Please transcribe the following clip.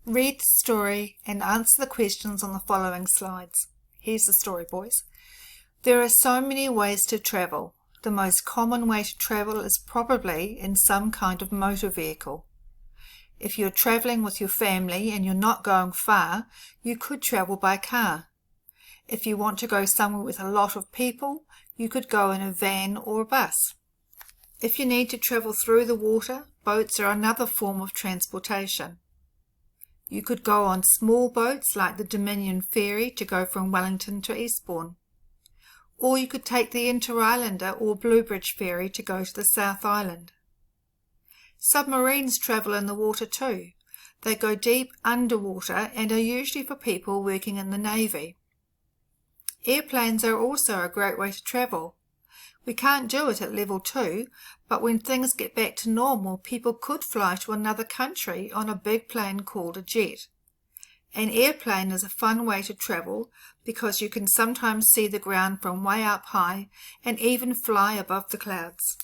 Read the story and answer the questions on the following slides. Here's the story, boys. There are so many ways to travel. The most common way to travel is probably in some kind of motor vehicle. If you're traveling with your family and you're not going far, you could travel by car. If you want to go somewhere with a lot of people, you could go in a van or a bus. If you need to travel through the water, boats are another form of transportation. You could go on small boats like the Dominion Ferry to go from Wellington to Eastbourne. Or you could take the Inter-Islander or Bluebridge Ferry to go to the South Island. Submarines travel in the water too. They go deep underwater and are usually for people working in the Navy. Airplanes are also a great way to travel. We can't do it at level 2, but when things get back to normal, people could fly to another country on a big plane called a jet. An airplane is a fun way to travel because you can sometimes see the ground from way up high and even fly above the clouds.